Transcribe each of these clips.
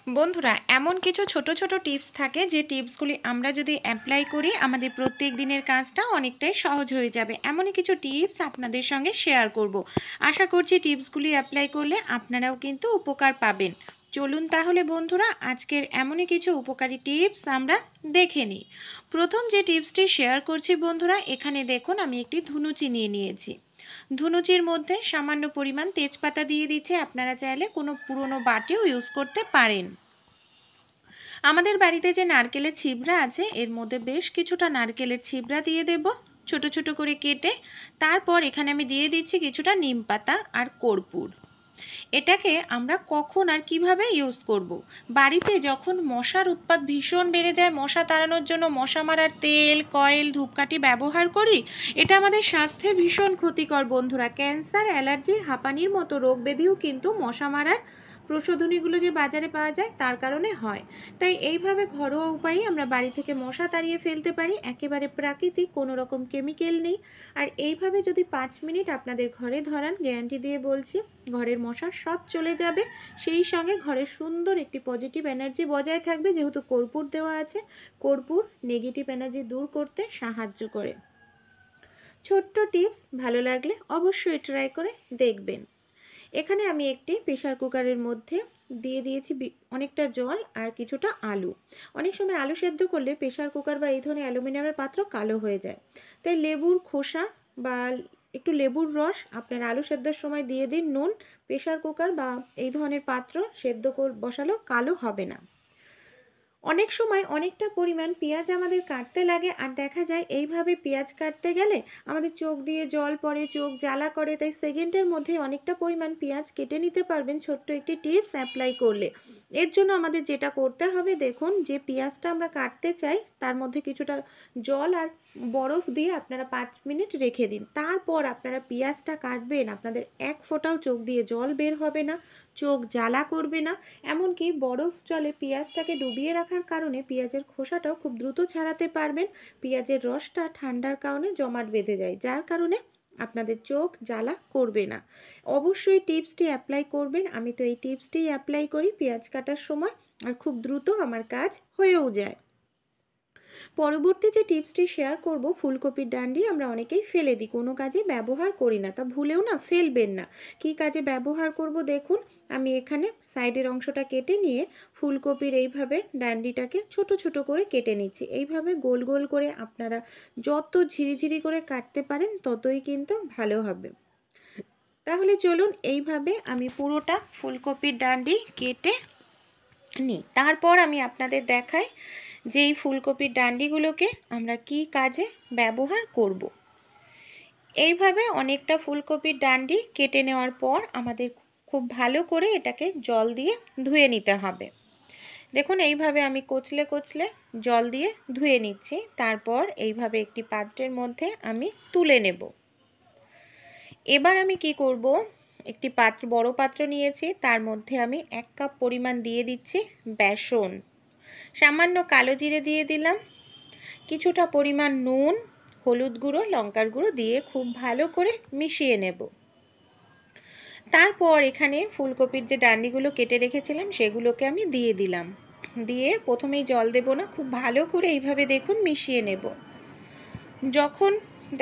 বন্ধুরা, এমন কিছু ছোট ছোট টিপস থাকে যে টিপসগুলি আমরা যদি অ্যাপ্লাই করি আমাদের প্রত্যেক দিনের কাজটা অনেকটাই সহজ হয়ে যাবে। এমনই কিছু টিপস আপনাদের সঙ্গে শেয়ার করব। আশা করছি টিপসগুলি অ্যাপ্লাই করলে আপনারাও কিন্তু উপকার পাবেন। চলুন তাহলে বন্ধুরা, আজকের এমনই কিছু উপকারী টিপস আমরা দেখে নিই। প্রথম যে টিপসটি শেয়ার করছি বন্ধুরা, এখানে দেখুন আমি একটি ধুনুচি নিয়ে নিয়েছি। ধুনুচির মধ্যে সামান্য পরিমাণ তেজপাতা দিয়ে দিচ্ছে। আপনারা চাইলে কোনো পুরনো বাটিও ইউজ করতে পারেন। আমাদের বাড়িতে যে নারকেলের ছিবড়া আছে এর মধ্যে বেশ কিছুটা নারকেলের ছিবড়া দিয়ে দেব ছোট ছোট করে কেটে। তারপর এখানে আমি দিয়ে দিচ্ছি কিছুটা নিম পাতা আর কর্পূর। এটাকে আমরা কখন আর কিভাবে ইউজ করব? বাড়িতে যখন মশার উৎপাত ভীষণ বেড়ে যায়, মশা তাড়ানোর জন্য মশা মারার তেল, কয়েল, ধূপকাঠি ব্যবহার করি। এটা আমাদের স্বাস্থ্যে ভীষণ ক্ষতিকর বন্ধুরা। ক্যান্সার, অ্যালার্জি, হাঁপানির মতো রোগ ব্যাধিও কিন্তু মশা মারার প্রসাধনীগুলো যে বাজারে পাওয়া যায় তার কারণে হয়। তাই এইভাবে ঘরোয়া উপায়ে আমরা বাড়ি থেকে মশা তাড়িয়ে ফেলতে পারি, একেবারে প্রাকৃতিক, কোনো রকম কেমিক্যাল নেই। আর এইভাবে যদি 5 মিনিট আপনাদের ঘরে ধরান, গ্যারান্টি দিয়ে বলছি ঘরের মশা সব চলে যাবে। সেই সঙ্গে ঘরের সুন্দর একটি পজিটিভ এনার্জি বজায় থাকবে, যেহেতু কর্পূর দেওয়া আছে। কর্পূর নেগেটিভ এনার্জি দূর করতে সাহায্য করে। ছোট্ট টিপস ভালো লাগলে অবশ্যই ট্রাই করে দেখবেন। এখানে আমি একটি প্রেসার কুকারের মধ্যে দিয়ে দিয়েছি অনেকটা জল আর কিছুটা আলু। অনেক সময় আলু সেদ্ধ করলে প্রেসার কুকার বা এই ধরনের অ্যালুমিনিয়ামের পাত্র কালো হয়ে যায়। তাই লেবুর খোসা বা একটু লেবুর রস আপনার আলু সেদ্ধর সময় দিয়ে দিন। নুন। প্রেসার কুকার বা এই ধরনের পাত্র সেদ্ধ বসালেও কালো হবে না। অনেক সময় অনেকটা পরিমাণ পেঁয়াজ আমাদের কাটতে লাগে, আর দেখা যায় এইভাবে পেঁয়াজ কাটতে গেলে আমাদের চোখ দিয়ে জল পড়ে, চোখ জ্বালা করে। তাই সেকেন্ডের মধ্যে অনেকটা পরিমাণ পেঁয়াজ কেটে নিতে পারবেন ছোট্ট একটি টিপস অ্যাপ্লাই করলে। এর জন্য আমাদের যেটা করতে হবে, দেখুন যে পেঁয়াজটা আমরা কাটতে চাই তার মধ্যে কিছুটা জল আর বরফ দিয়ে আপনারা 5 মিনিট রেখে দিন। তারপর আপনারা পেঁয়াজটা কাটবেন, আপনাদের এক ফোঁটাও চোখ দিয়ে জল বের হবে না, চোখ জ্বালা করবে না। এমনকি বরফ জলে পেঁয়াজটাকে ডুবিয়ে রাখার কারণে পেঁয়াজের খোসাটাও খুব দ্রুত ছাড়াতে পারবেন। পেঁয়াজের রসটা ঠান্ডার কারণে জমাট বেঁধে যায়, যার কারণে আপনাদের চোখ জ্বালা করবে না। অবশ্যই টিপসটি অ্যাপ্লাই করবেন। আমি তো এই টিপসটি অ্যাপ্লাই করি পেঁয়াজ কাটার সময়, আর খুব দ্রুত আমার কাজ হয়েও যায়। পরবর্তী যে টিপসটি শেয়ার করব, ফুলকপির ডান্ডি আমরা অনেকেই ফেলে দিই, কোনো কাজে ব্যবহার করি না। তা ভুলেও না ফেলবেন না। কী কাজে ব্যবহার করব দেখুন, আমি এখানে সাইডের অংশটা কেটে নিয়ে ফুলকপির এইভাবে ডান্ডিটাকে ছোট ছোট করে কেটে নিচ্ছি। এইভাবে গোল গোল করে আপনারা যত ঝিরিঝিরি করে কাটতে পারেন ততই কিন্তু ভালো হবে। তাহলে চলুন এইভাবে আমি পুরোটা ফুলকপির ডান্ডি কেটে নিই। তারপর আমি আপনাদের দেখাই যে এই ফুলকপির ডান্ডিগুলোকে আমরা কি কাজে ব্যবহার করব। এইভাবে অনেকটা ফুলকপির ডান্ডি কেটে নেওয়ার পর আমাদের খুব ভালো করে এটাকে জল দিয়ে ধুয়ে নিতে হবে। দেখুন এইভাবে আমি কচলে কচলে জল দিয়ে ধুয়ে নিচ্ছি। তারপর এইভাবে একটি পাত্রের মধ্যে আমি তুলে নেব। এবার আমি কি করব, একটি পাত্র, বড় পাত্র নিয়েছি, তার মধ্যে আমি 1 কাপ পরিমাণ দিয়ে দিচ্ছি বেসন। সামান্য কালো জিরে দিয়ে দিলাম, কিছুটা পরিমাণ নুন, হলুদ গুঁড়ো, লঙ্কার গুঁড়ো দিয়ে খুব ভালো করে মিশিয়ে নেব। তারপর এখানে ফুলকপির যে ডান্ডিগুলো কেটে রেখেছিলাম সেগুলোকে আমি দিয়ে দিলাম। দিয়ে প্রথমেই জল দেব না, খুব ভালো করে এইভাবে দেখুন মিশিয়ে নেব। যখন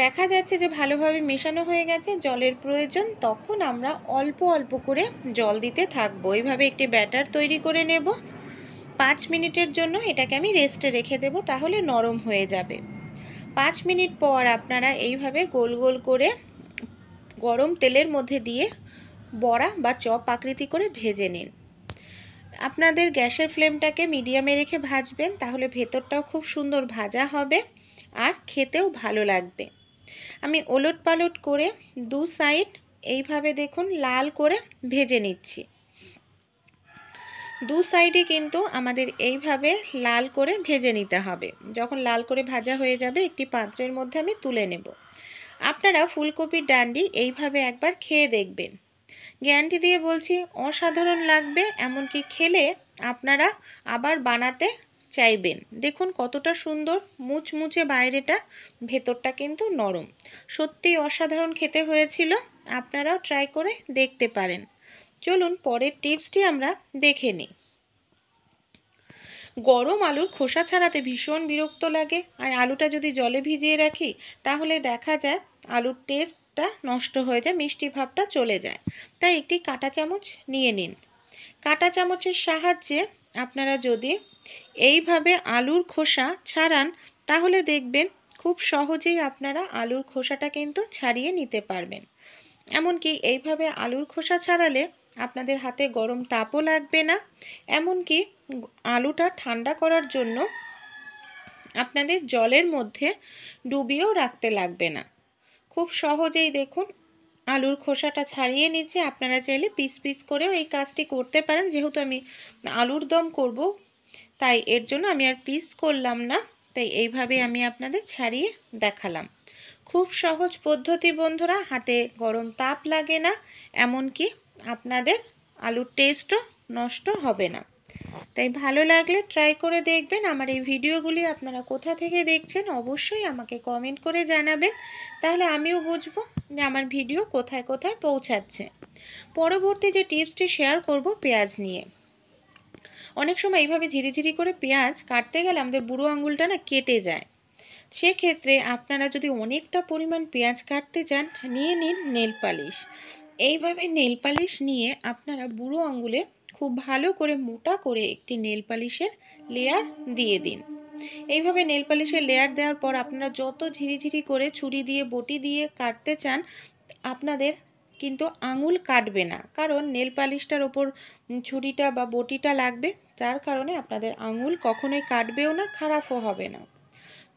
দেখা যাচ্ছে যে ভালোভাবে মেশানো হয়ে গেছে, জলের প্রয়োজন, তখন আমরা অল্প অল্প করে জল দিতে থাকবো। এইভাবে একটি ব্যাটার তৈরি করে নেব। 5 মিনিটের জন্য এটাকে আমি রেস্টে রেখে দেব, তাহলে নরম হয়ে যাবে। 5 মিনিট পর আপনারা এইভাবে গোল গোল করে গরম তেলের মধ্যে দিয়ে বড়া বা চপ আকৃতি করে ভেজে নিন। আপনাদের গ্যাসের ফ্লেমটাকে মিডিয়ামে রেখে ভাজবেন, তাহলে ভেতরটাও খুব সুন্দর ভাজা হবে আর খেতেও ভালো লাগবে। আমি ওলট পালট করে দু সাইড এইভাবে দেখুন লাল করে ভেজে নিচ্ছি। দু সাইডে কিন্তু আমাদের এইভাবে লাল করে ভেজে নিতে হবে। যখন লাল করে ভাজা হয়ে যাবে একটি পাত্রের মধ্যে আমি তুলে নেব। আপনারা ফুলকপির ডান্ডি এইভাবে একবার খেয়ে দেখবেন, গ্যারান্টি দিয়ে বলছি অসাধারণ লাগবে। এমনকি খেলে আপনারা আবার বানাতে চাইবেন। দেখুন কতটা সুন্দর মুচমুচে বাইরেটা, ভেতরটা কিন্তু নরম। সত্যি অসাধারণ খেতে হয়েছিল, আপনারাও ট্রাই করে দেখতে পারেন। চলুন পরের টিপসটি আমরা দেখে নিই। গরম আলুর খোসা ছাড়াতে ভীষণ বিরক্ত লাগে, আর আলুটা যদি জলে ভিজিয়ে রাখি তাহলে দেখা যায় আলুর টেস্টটা নষ্ট হয়ে যায়, মিষ্টি ভাবটা চলে যায়। তাই একটি কাঁটা চামচ নিয়ে নিন। কাঁটা চামচের সাহায্যে আপনারা যদি এইভাবে আলুর খোসা ছাড়ান তাহলে দেখবেন খুব সহজেই আপনারা আলুর খোসাটা কিন্তু ছাড়িয়ে নিতে পারবেন। এমনকি এইভাবে আলুর খোসা ছাড়ালে আপনাদের হাতে গরম তাপও লাগবে না, এমনকি আলুটা ঠান্ডা করার জন্য আপনাদের জলের মধ্যে ডুবিয়েও রাখতে লাগবে না। খুব সহজেই দেখুন আলুর খোসাটা ছাড়িয়ে নিচ্ছে। আপনারা চাইলে পিস পিস করেও এই কাজটি করতে পারেন, যেহেতু আমি আলুর দম করব তাই এর জন্য আমি আর পিস করলাম না, তাই এইভাবে আমি আপনাদের ছাড়িয়ে দেখালাম। খুব সহজ পদ্ধতি বন্ধুরা, হাতে গরম তাপ লাগে না, এমনকি আপনাদের আলুর টেস্টও নষ্ট হবে না। তাই ভালো লাগলে ট্রাই করে দেখবেন। আমার এই ভিডিওগুলি আপনারা কোথা থেকে দেখছেন অবশ্যই আমাকে কমেন্ট করে জানাবেন, তাহলে আমিও বুঝবো যে আমার ভিডিও কোথায় কোথায় পৌঁছাচ্ছে। পরবর্তী যে টিপসটি শেয়ার করব পেঁয়াজ নিয়ে। অনেক সময় এইভাবে ঝিরিঝিরি করে পেঁয়াজ কাটতে গেলে আমাদের বুড়ো আঙুলটা না কেটে যায়। সেক্ষেত্রে আপনারা যদি অনেকটা পরিমাণ পেঁয়াজ কাটতে চান, নিয়ে নিন নেল পালিশ। এইভাবে নেল পালিশ নিয়ে আপনারা বুড়ো আঙুলে খুব ভালো করে মোটা করে একটি নেল পালিশের লেয়ার দিয়ে দিন। এইভাবে নেল পালিশের লেয়ার দেওয়ার পর আপনারা যত ঝিরিঝিরি করে ছুরি দিয়ে বটি দিয়ে কাটতে চান আপনাদের কিন্তু আঙুল কাটবে না, কারণ নেল পালিশটার ওপর ছুরিটা বা বটিটা লাগবে, যার কারণে আপনাদের আঙুল কখনোই কাটবেও না, খারাপও হবে না।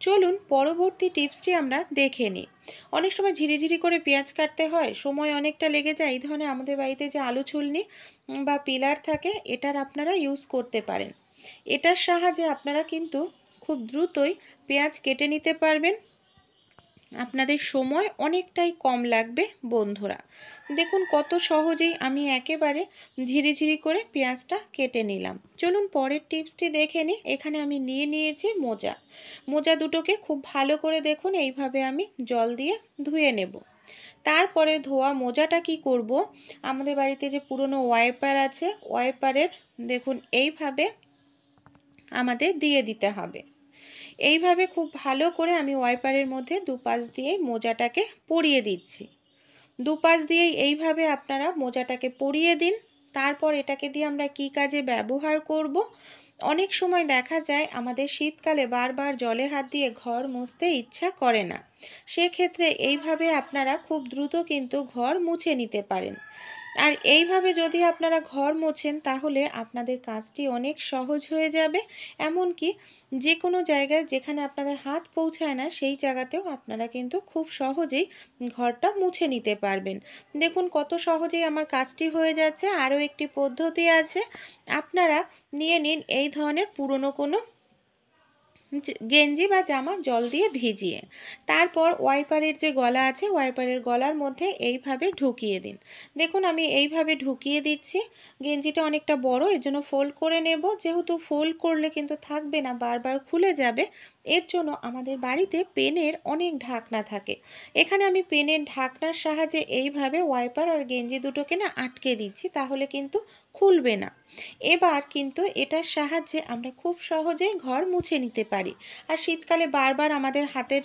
চলুন পরবর্তী টিপসটি আমরা দেখে নিই। অনেক সময় ঝিরিঝিরি করে পেঁয়াজ কাটতে হয়, সময় অনেকটা লেগে যায়। এই ধরনের আমাদের বাড়িতে যে আলু ছুলনি বা পিলার থাকে এটার আপনারা ইউজ করতে পারেন। এটার সাহায্যে আপনারা কিন্তু খুব দ্রুতই পেঁয়াজ কেটে নিতে পারবেন, আপনাদের সময় অনেকটাই কম লাগবে বন্ধুরা। দেখুন কত সহজেই আমি একেবারে ঝিরিঝিরি করে পেঁয়াজটা কেটে নিলাম। চলুন পরের টিপসটি দেখে নিই। এখানে আমি নিয়ে নিয়েছি মোজা। মোজা দুটোকে খুব ভালো করে দেখুন এইভাবে আমি জল দিয়ে ধুয়ে নেব। তারপরে ধোয়া মোজাটা কি করব, আমাদের বাড়িতে যে পুরনো ওয়াইপার আছে ওয়াইপারের দেখুন এইভাবে আমাদের দিয়ে দিতে হবে। এইভাবে খুব ভালো করে আমি ওয়াইপারের মধ্যে দুপাশ দিয়ে মোজাটাকে পরিয়ে দিচ্ছি। দুপাশ দিয়ে এইভাবে আপনারা মোজাটাকে পরিয়ে দিন। তারপর এটাকে দিয়ে আমরা কি কাজে ব্যবহার করব, অনেক সময় দেখা যায় আমাদের শীতকালে বারবার জলে হাত দিয়ে ঘর মুছতে ইচ্ছা করে না। সেক্ষেত্রে এইভাবে আপনারা খুব দ্রুত কিন্তু ঘর মুছে নিতে পারেন। আর এইভাবে যদি আপনারা ঘর মোছেন তাহলে আপনাদের কাজটি অনেক সহজ হয়ে যাবে। এমনকি যে কোনো জায়গায় যেখানে আপনাদের হাত পৌঁছায় না সেই জায়গাতেও আপনারা কিন্তু খুব সহজেই ঘরটা মুছে নিতে পারবেন। দেখুন কত সহজেই আমার কাজটি হয়ে যাচ্ছে। আরও একটি পদ্ধতি আছে, আপনারা নিয়ে নিন এই ধরনের পুরনো কোনো গেঞ্জি বা জামা জল দিয়ে ভিজিয়ে, তারপর ওয়াইপারের যে গলা আছে ওয়াইপারের গলার মধ্যে এইভাবে ঢুকিয়ে দিন। দেখুন আমি এইভাবে ঢুকিয়ে দিচ্ছি। গেঞ্জিটা অনেকটা বড়, এর জন্য ফোল্ড করে নেব, যেহেতু ফোল্ড করলে কিন্তু থাকবে না, বারবার খুলে যাবে। এর জন্য আমাদের বাড়িতে পেনের অনেক ঢাকনা থাকে, এখানে আমি পেনের ঢাকনার সাহায্যে এইভাবে ওয়াইপার আর গেঞ্জি দুটোকে না আটকে দিচ্ছি, তাহলে কিন্তু খুলবে না। এবার কিন্তু এটার সাহায্যে আমরা খুব সহজেই ঘর মুছে নিতে পারি, আর শীতকালে বারবার আমাদের হাতের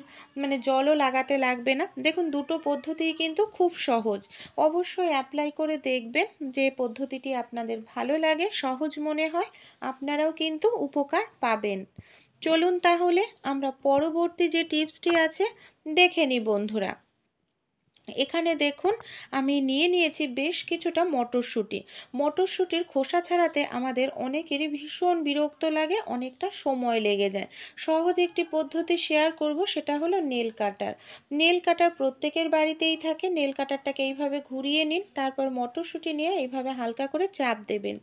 জলও লাগাতে লাগবে না। দেখুন দুটো পদ্ধতিই কিন্তু খুব সহজ। অবশ্যই অ্যাপ্লাই করে দেখবেন, যে পদ্ধতিটি আপনাদের ভালো লাগে, সহজ মনে হয়, আপনারাও কিন্তু উপকার পাবেন। চলুন তাহলে আমরা পরবর্তী যে টিপসটি আছে দেখে নিই বন্ধুরা। এখানে দেখুন আমি নিয়ে নিয়েছি বেশ কিছুটা মটরশুঁটি। মটরশুঁটির খোসা ছাড়াতে আমাদের অনেকেরই ভীষণ বিরক্ত লাগে, অনেকটা সময় লেগে যায়। সহজ একটি পদ্ধতি শেয়ার করব, সেটা হলো নেল কাটার। নেল কাটার প্রত্যেকের বাড়িতেই থাকে। নেল কাটারটাকে এইভাবে ঘুরিয়ে নিন, তারপর মটরশুঁটি নিয়ে এইভাবে হালকা করে চাপ দেবেন।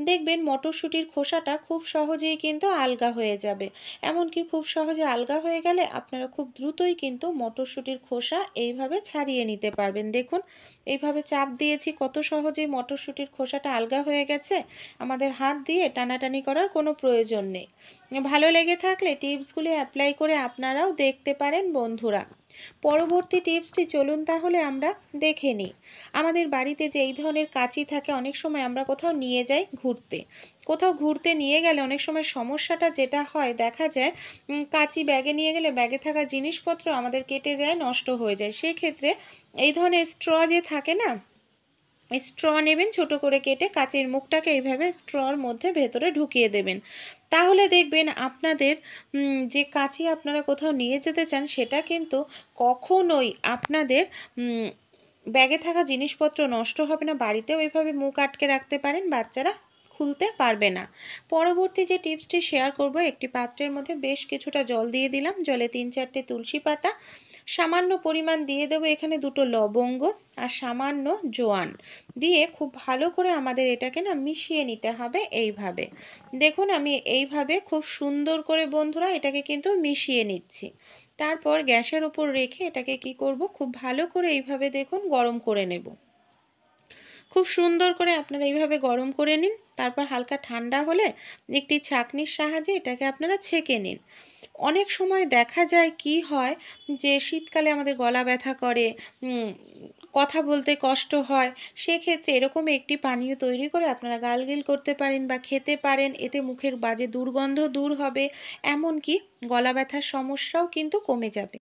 দেখবেন মটরশুঁটির খোসাটা খুব সহজেই কিন্তু আলগা হয়ে যাবে। এমনকি খুব সহজে আলগা হয়ে গেলে আপনারা খুব দ্রুতই কিন্তু মটরশুঁটির খোসা এইভাবে ছাড়িয়ে নিতে পারবেন। দেখুন এইভাবে চাপ দিয়েছি, কত সহজেই মটরশুঁটির খোসাটা আলগা হয়ে গেছে। আমাদের হাত দিয়ে টানাটানি করার কোনো প্রয়োজন নেই। ভালো লেগে থাকলে টিপসগুলি অ্যাপ্লাই করে আপনারাও দেখতে পারেন বন্ধুরা। পরবর্তী টিপসটি চলুন তাহলে আমরা দেখে নিই। আমাদের বাড়িতে যে এই ধরনের কাঁচি থাকে, অনেক সময় আমরা কোথাও নিয়ে যাই ঘুরতে। কোথাও ঘুরতে নিয়ে গেলে অনেক সময় সমস্যাটা যেটা হয়, দেখা যায় কাঁচি ব্যাগে নিয়ে গেলে ব্যাগে থাকা জিনিসপত্র আমাদের কেটে যায়, নষ্ট হয়ে যায়। সেক্ষেত্রে এই ধরনের স্ট্র যে থাকে না, স্ট্র নেবেন, ছোট করে কেটে কাঁচের মুখটাকে এইভাবে স্ট্রর মধ্যে ভেতরে ঢুকিয়ে দেবেন। তাহলে দেখবেন আপনাদের যে কাঁচি আপনারা কোথাও নিয়ে যেতে চান, সেটা কিন্তু কখনোই আপনাদের ব্যাগে থাকা জিনিসপত্র নষ্ট হবে না। বাড়িতেও এভাবে মুখ আটকে রাখতে পারেন, বাচ্চারা খুলতে পারবে না। পরবর্তী যে টিপসটি শেয়ার করব, একটি পাত্রের মধ্যে বেশ কিছুটা জল দিয়ে দিলাম। জলে 3-4টে তুলসী পাতা, সামান্য পরিমাণ দিয়ে দেবো এখানে 2টো লবঙ্গ আর সামান্য জোয়ান দিয়ে খুব ভালো করে আমাদের এটাকে না মিশিয়ে নিতে হবে। এইভাবে দেখুন, আমি এইভাবে খুব সুন্দর করে বন্ধুরা এটাকে কিন্তু মিশিয়ে নিচ্ছি। তারপর গ্যাসের ওপর রেখে এটাকে কি করব, খুব ভালো করে এইভাবে দেখুন গরম করে নেব। খুব সুন্দর করে আপনারা এইভাবে গরম করে নিন। তারপর হালকা ঠান্ডা হলে একটি ছাঁকনির সাহায্যে এটাকে আপনারা ছেঁকে নিন। অনেক সময় দেখা যায় কি হয়, যে শীতকালে আমাদের গলা ব্যথা করে, কথা বলতে কষ্ট হয়। সেক্ষেত্রে এরকম একটি পানীয় তৈরি করে আপনারা গার্গল করতে পারেন বা খেতে পারেন। এতে মুখের বাজে দুর্গন্ধ দূর হবে, এমনকি গলা ব্যথার সমস্যাও কিন্তু কমে যাবে।